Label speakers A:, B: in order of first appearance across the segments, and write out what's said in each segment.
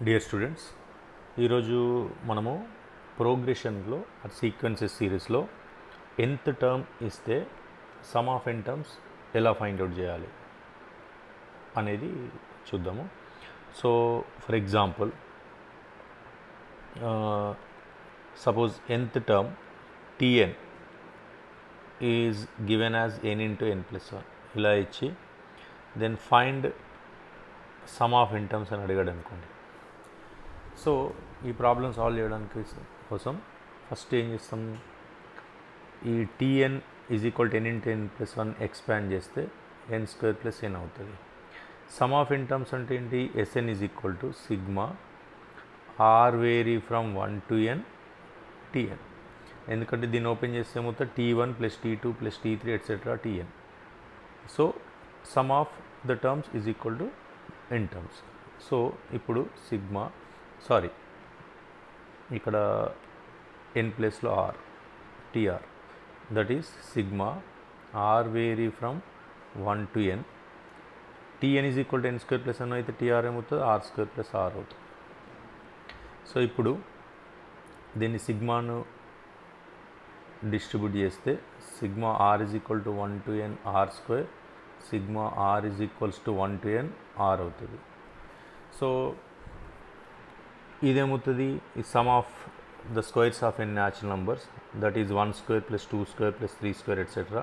A: Dear students, ఈరోజు మనము ప్రోగ్రెషన్లో సీక్వెన్సెస్ సిరీస్లో nth టర్మ్ ఇస్తే సమ్ ఆఫ్ n టర్మ్స్ ఎలా ఫైండ్ అవుట్ చేయాలి అనేది చూద్దాము. So for example suppose nth term tn is given as n into n+1 ఇలా ఇచ్చి then find sum of n terms అని అడిగాడు అనుకోండి. సో ఈ ప్రాబ్లమ్ సాల్వ్ చేయడానికి కోసం ఫస్ట్ ఏం చేస్తాం, ఈ tn is equal to n into n+1 expand చేస్తే n² ప్లస్ n అవుతుంది. సమ్ ఆఫ్ n టర్మ్స్ అంటే ఏంటి, Sn is equal to sigma r vary from 1 to n tn. ఎందుకంటే దీన్ని ఓపెన్ చేస్తే మొత్తం t1 plus t2 plus t3 etcetera tn. So sum of the terms is equal to n terms. So ఇప్పుడు sigma ఇక్కడ n ప్లేస్లో r tr, that is sigma r vary from 1 to n. tn is equal to n² plus n అయితే tr ఏమవుతుంది, r² plus r అవుతుంది. So ఇప్పుడు దీన్ని సిగ్మాను distribute చేస్తే sigma r is equal to 1 to n r², sigma r is equals to 1 to n r అవుతుంది. So ఇదేమవుతుంది, ఈ sum of the squares of n natural numbers, that is 1² plus 2² plus 3² etcetera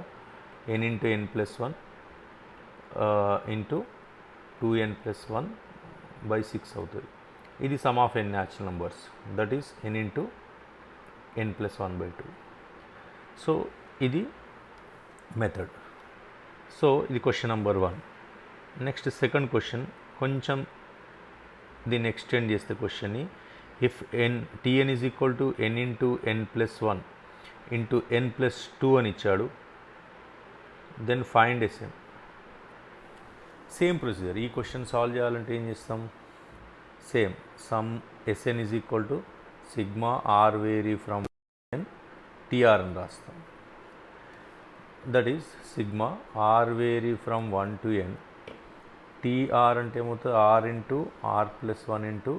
A: n into n+1 into 2n plus 1/6 అవుతుంది. ఇది sum of n natural numbers, that is n into n+1/2. So ఇది method. So ఇది question number 1. Next second question, కొంచెం దీన్ని extend చేస్తే క్వశ్చన్ని, if tn is equal to n into n+1 into n+2 అని ఇచ్చాడు, then find Sn. Same procedure. ఈ question solve చేయాలంటే ఏం చేస్తాం, same sum Sn is equal to sigma r vary from n tr అని రాస్తాం. That is sigma r vary from 1 to n tr అంటే ఏమవుతుంది, r into r+1 into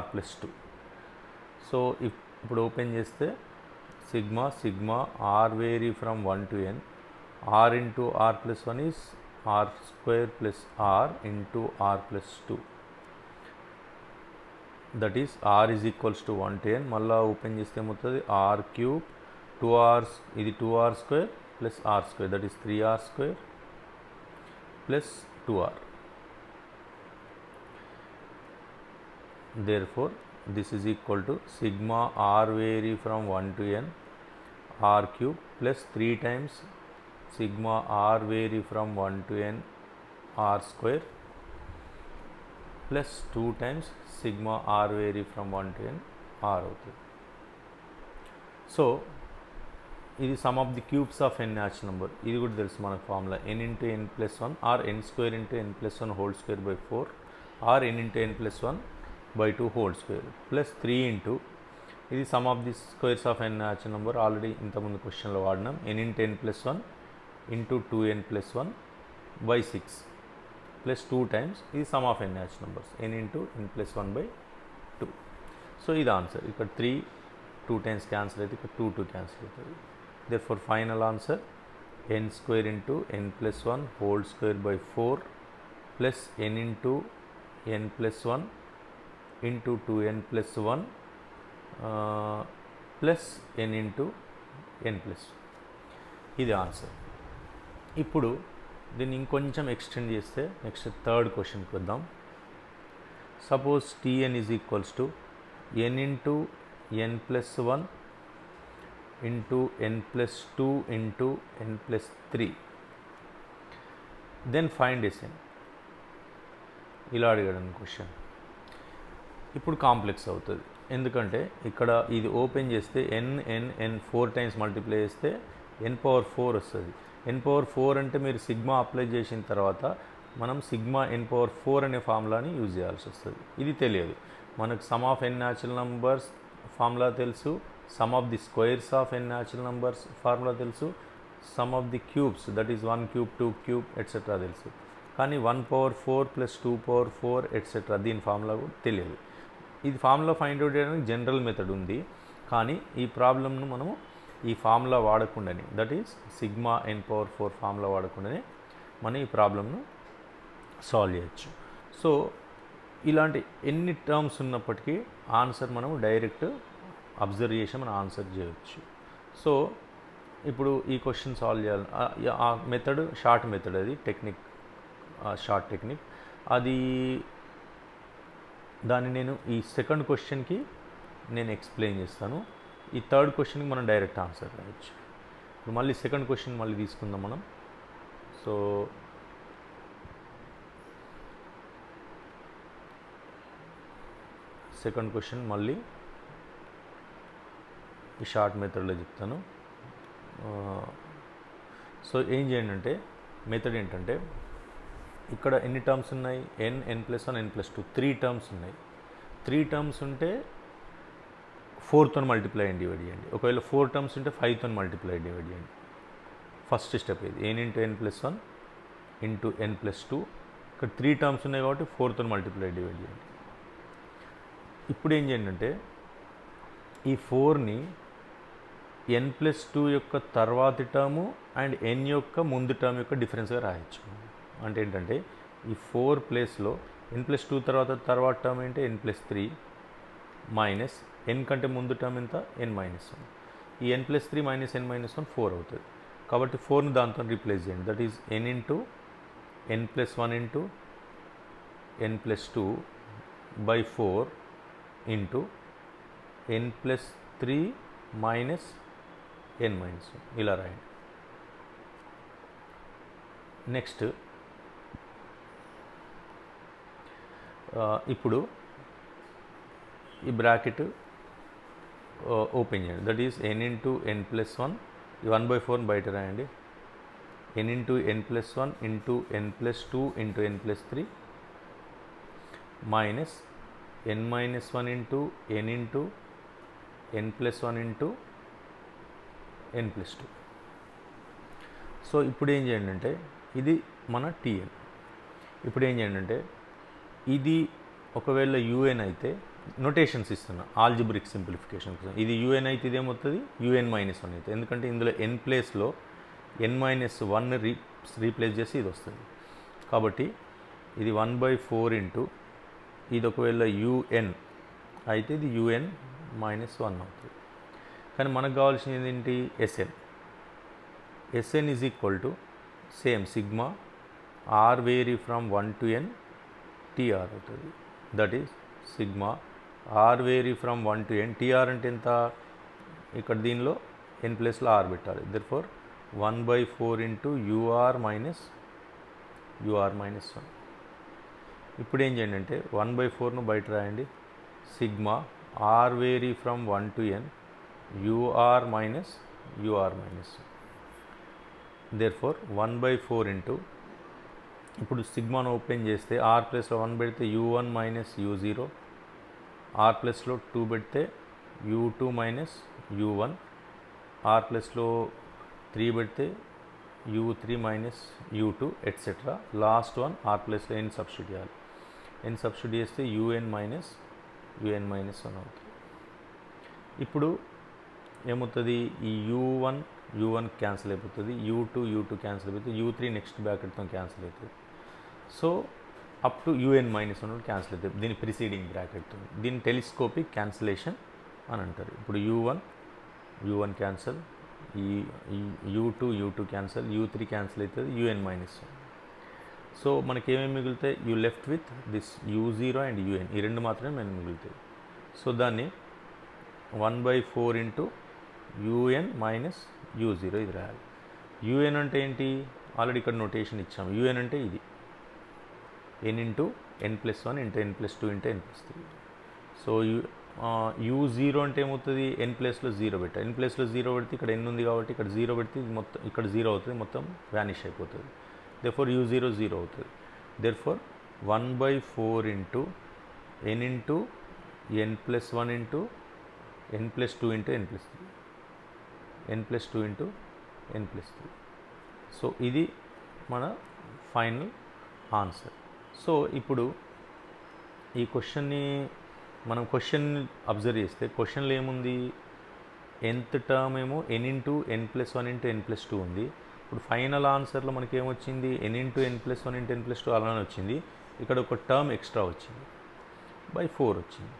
A: r+2. So ఇప్పుడు open చేస్తే sigma r vary from 1 to n, r into r+1 is r² plus r into r+2. That is r is equals to 1 to n. మళ్ళీ open చేస్తే ఏమవుతుంది, r³ 2r, ఇది 2r² plus r², that is 3r² plus 2r. Therefore this is equal to sigma r vary from 1 to n r³ plus 3 times sigma r vary from 1 to n r² plus 2 times sigma r vary from 1 to n r అవుతుంది. So ఇది sum of the cubes of n natural number. ఇది కూడా తెలుసు మనకు formula, n into n+1 or n² into n+1 whole square by 4 or n into n+1/2 whole square plus 3 into, ఇది sum of the squares of n natural number. Already ఇంతకుముందు క్వశ్చన్లో వాడినాం. n into n+1 into 2n+1/6 plus 2 times, ఇది sum of n natural numbers n into n+1/2. So ఇది answer. ఇక్కడ 3 2 times cancel అయితే ఇక్కడ 2 cancel అవుతుంది. Therefore final answer n² into n+1 whole square by 4 plus n into n+1 into 2n+1 plus n into n+1. ఇది answer. ఇప్పుడు దీన్ని ఇంకొంచెం extend చేస్తే నెక్స్ట్ థర్డ్ క్వశ్చన్కి వద్దాం. Suppose tn is equals to n into n+1 into n+2 into n+3, then find Sn. ఇలా అడిగాడు question. ఇప్పుడు కాంప్లెక్స్ అవుతుంది, ఎందుకంటే ఇక్కడ ఇది ఓపెన్ చేస్తే n 4 టైమ్స్ మల్టిప్లై చేస్తే n⁴ వస్తుంది. n⁴ అంటే మీరు సిగ్మా అప్లై చేసిన తర్వాత మనం సిగ్మా n⁴ అనే ఫార్ములాని యూజ్ చేయాల్సి వస్తుంది. ఇది తెలియదు మనకు. Sum of n natural numbers formula తెలుసు, sum of the squares of n natural numbers formula తెలుసు, sum of the cubes, that is 1³ 2³ etcetera తెలుసు. కానీ 1/4 + 2/4 ఎట్సెట్రా దీని ఫార్ములా కూడా తెలియదు. ఇది ఫార్ములా ఫైండ్ అవుట్ చేయడానికి జనరల్ మెథడ్ ఉంది, కానీ ఈ ప్రాబ్లమ్ను మనము ఈ ఫార్ములా వాడకుండానే, that is sigma n/4 formula వాడకుండానే మనం ఈ ప్రాబ్లమ్ను సాల్వ్ చేయొచ్చు. సో ఇలాంటి ఎన్ని టర్మ్స్ ఉన్నప్పటికీ ఆన్సర్ మనం డైరెక్ట్ అబ్జర్వ్ చేసి మనం ఆన్సర్ చేయొచ్చు. సో ఇప్పుడు ఈ క్వశ్చన్ సాల్వ్ చేయాలి. ఆ మెథడ్ షార్ట్ మెథడ్, అది టెక్నిక్, షార్ట్ టెక్నిక్. దాన్ని నేను ఈ సెకండ్ క్వశ్చన్కి నేను ఎక్స్ప్లెయిన్ చేస్తాను. ఈ థర్డ్ క్వశ్చన్కి మనం డైరెక్ట్ ఆన్సర్ రాయొచ్చు. ఇప్పుడు మళ్ళీ సెకండ్ క్వశ్చన్ మళ్ళీ తీసుకుందాం మనం. సో సెకండ్ క్వశ్చన్ మళ్ళీ ఈ షార్ట్ మెథడ్లో చెప్తాను. సో ఏం చేయండి అంటే, మెథడ్ ఏంటంటే, ఇక్కడ ఎన్ని టర్మ్స్ ఉన్నాయి? n+1 n+2 3 టర్మ్స్ ఉన్నాయి. 3 టర్మ్స్ ఉంటే 4తో మల్టిప్లై అండ్ డివైడ్ చేయండి. ఒకవేళ 4 టర్మ్స్ ఉంటే 5తో మల్టిప్లై డివైడ్ చేయండి. ఫస్ట్ స్టెప్ ఇది, n × n+1 × n+2. ఇక్కడ 3 టర్మ్స్ ఉన్నాయి కాబట్టి 4తో మల్టిప్లై డివైడ్ చేయండి. ఇప్పుడు ఏం చేయండి అంటే, ఈ 4ని n+2 యొక్క తర్వాతి టర్ము అండ్ n యొక్క ముందు టర్మ్ యొక్క డిఫరెన్స్గా రాయొచ్చు. అంటే ఏంటంటే, ఈ 4 ప్లేస్లో n+2 తర్వాత టర్మ్ ఏంటి? n+3 మైనస్ n కంటే ముందు టర్మ్ ఎంత? n-1. ఈ n+3 మైనస్ n-1 4 అవుతుంది. కాబట్టి 4ని దాంతో రీప్లేస్ చేయండి. That is n × n+1 × n+2 / 4 into n+3 minus n-1 ఇలా రాయండి. నెక్స్ట్ ఇప్పుడు ఈ బ్రాకెట్ ఓపెన్ చేయండి. దట్ ఈస్ n × n+1, ఈ 1/4 బయట రాయండి. n × n+1 × n+2 × n+3 minus n-1 × n × n+1 × n+2. So ఇప్పుడు ఏం చేయండి అంటే, ఇది మన Tn. ఇప్పుడు ఏం చేయండి అంటే, ఇది ఒకవేళ un అయితే నొటేషన్స్ ఇస్తున్నా ఆల్జిబ్రిక్ సింప్లిఫికేషన్ కోసం. ఇది un అయితే ఇదేమవుతుంది? un-1 అవుతుంది. ఎందుకంటే ఇందులో n ప్లేస్లో n-1 రీప్లేస్ చేసి ఇది వస్తుంది. కాబట్టి ఇది 1/4 ఇంటూ, ఇది ఒకవేళ un అయితే ఇది un-1 అవుతుంది. కానీ మనకు కావాల్సింది ఏంటి? Sn is equal to same sigma r vary from 1 to n Tr అవుతుంది. That is sigma r vary from 1 to n. Tr అంటే ఎంత? ఇక్కడ దీనిలో n ప్లేస్లో r పెట్టాలి. Therefore 1/4 into ur minus 1. ఇప్పుడు ఏం చేయండి అంటే, 1/4ను బయట రాయండి. Sigma r vary from 1 to n ur minus. Therefore 1/4 into, ఇప్పుడు సిగ్మాను ఓపెన్ చేస్తే r ప్లస్లో 1 పెడితే u1 మైనస్ u0, r ప్లస్లో 2 పెడితే u2 మైనస్ u1, r ప్లస్లో 3 పెడితే u3 minus u2 etcetera. Last one r ప్లస్లో n సబ్స్టిట్యూట్ చేయాలి. n సబ్స్టిట్యూట్ చేస్తే un మైనస్ 1 అవుతుంది. ఇప్పుడు ఏమవుతుంది? ఈ u1 క్యాన్సిల్ అయిపోతుంది, u2 క్యాన్సిల్ అయిపోతుంది, u3 నెక్స్ట్ బ్రాకెట్తో క్యాన్సిల్ అవుతుంది. So up to un-1 cancel అవుతుంది దీని ప్రిసీడింగ్ బ్రాకెట్తో. దీన్ని టెలిస్కోపిక్ క్యాన్సిలేషన్ అని అంటారు. ఇప్పుడు u1 క్యాన్సిల్, ఈ u2 క్యాన్సిల్, u3 క్యాన్సిల్ అవుతుంది, un-1. సో మనకి ఏమేమి మిగులుతాయి? You left with this u0 and un, ఈ రెండు మాత్రమే మనకు మిగులుతాయి. సో దాన్ని 1/4 ఇంటూ un మైనస్ u0 ఇది రాయాలి. un అంటే ఏంటి? ఆల్రెడీ ఇక్కడ నోటేషన్ ఇచ్చాము. un అంటే ఇది n × n+1 × n+2 × n+3. So u0 అంటే ఏమవుతుంది? n ప్లేస్లో 0 పెట్టాలి. n ప్లేస్లో 0 పెడితే ఇక్కడ n ఉంది కాబట్టి ఇక్కడ 0 పెడితే ఇది మొత్తం ఇక్కడ 0 అవుతుంది, మొత్తం వ్యానిష్ అయిపోతుంది. దేర్ఫోర్ u0 0 అవుతుంది. Therefore 1/4 into n × n+1 × n+2 × n+3. So ఇది మన ఫైనల్ ఆన్సర్. సో ఇప్పుడు ఈ క్వశ్చన్ని మనం క్వశ్చన్ అబ్జర్వ్ చేస్తే క్వశ్చన్లో ఏముంది, nth టర్మ్ ఏమో n into n+1 into n+2 ఉంది. ఇప్పుడు ఫైనల్ ఆన్సర్లో మనకి ఏమొచ్చింది, n into n+1 into n+2 అలానే వచ్చింది. ఇక్కడ ఒక టర్మ్ ఎక్స్ట్రా వచ్చింది, బై 4 వచ్చింది.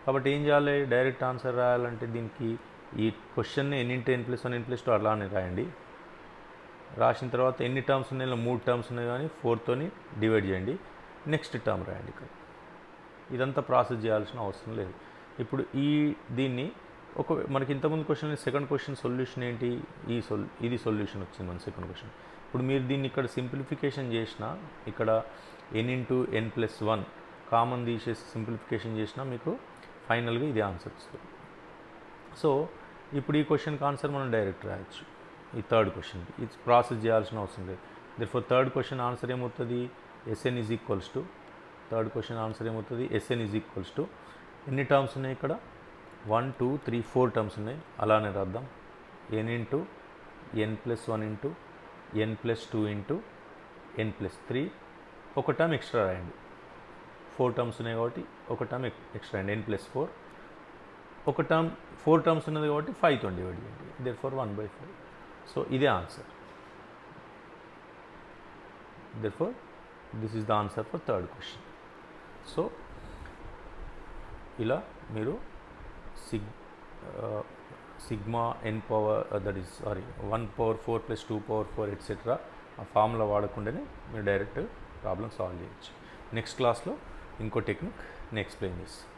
A: కాబట్టి ఏం చేయాలి, డైరెక్ట్ ఆన్సర్ రాయాలంటే దీనికి ఈ క్వశ్చన్ని n ఇంటూ n+1 n+2 అలానే రాయండి. రాసిన తర్వాత ఎన్ని టర్మ్స్ ఉన్నాయో 3 టర్మ్స్ ఉన్నాయి, కానీ 4తోని డివైడ్ చేయండి, నెక్స్ట్ టర్మ్ రాయండి. ఇక్కడ ఇదంతా ప్రాసెస్ చేయాల్సిన అవసరం లేదు. ఇప్పుడు దీన్ని మనకి ఇంతకుముందు క్వశ్చన్ సెకండ్ క్వశ్చన్ సొల్యూషన్ ఏంటి, ఇది సొల్యూషన్ వచ్చింది మన సెకండ్ క్వశ్చన్. ఇప్పుడు మీరు దీన్ని ఇక్కడ సింప్లిఫికేషన్ చేసినా, ఇక్కడ n ఇంటూ n+1 కామన్ తీసేసి సింప్లిఫికేషన్ చేసినా మీకు ఫైనల్గా ఇది ఆన్సర్ వస్తుంది. సో ఇప్పుడు ఈ క్వశ్చన్కి ఆన్సర్ మనం డైరెక్ట్ రాయొచ్చు. ఈ థర్డ్ క్వశ్చన్కి ఇది ప్రాసెస్ చేయాల్సిన అవసరం లేదు. దేర్ఫోర్ థర్డ్ క్వశ్చన్ ఆన్సర్ ఏమవుతుంది, Sn is equals to, third question answer ఏమవుతుంది, Sn ఈజ్ ఈక్వల్స్ టు ఎన్ని టర్మ్స్ ఉన్నాయి ఇక్కడ, 1 2 3 4 టర్మ్స్ ఉన్నాయి. అలానే రాద్దాం, n into n+1 into n+2 into n+3, ఒక టర్మ్ ఎక్స్ట్రా రాయండి. 4 టర్మ్స్ ఉన్నాయి కాబట్టి ఒక టర్మ్ ఎక్స్ట్రా అండి, n+4. ఒక టర్మ్ 4 టర్మ్స్ ఉన్నది కాబట్టి 5తో డివైడ్ చేయండి, దేర్ఫోర్ 1/4. సో ఇదే answer. Therefore this is the answer for third question. So ఇలా మీరు sigma n power that is 1/4 + 2/4 etcetera ఆ ఫార్ములా వాడకుండానే మీరు డైరెక్ట్ ప్రాబ్లమ్ సాల్వ్ చేయొచ్చు. నెక్స్ట్ క్లాస్లో ఇంకో టెక్నిక్ ఎక్స్ప్లెయిన్ చేస్తాను.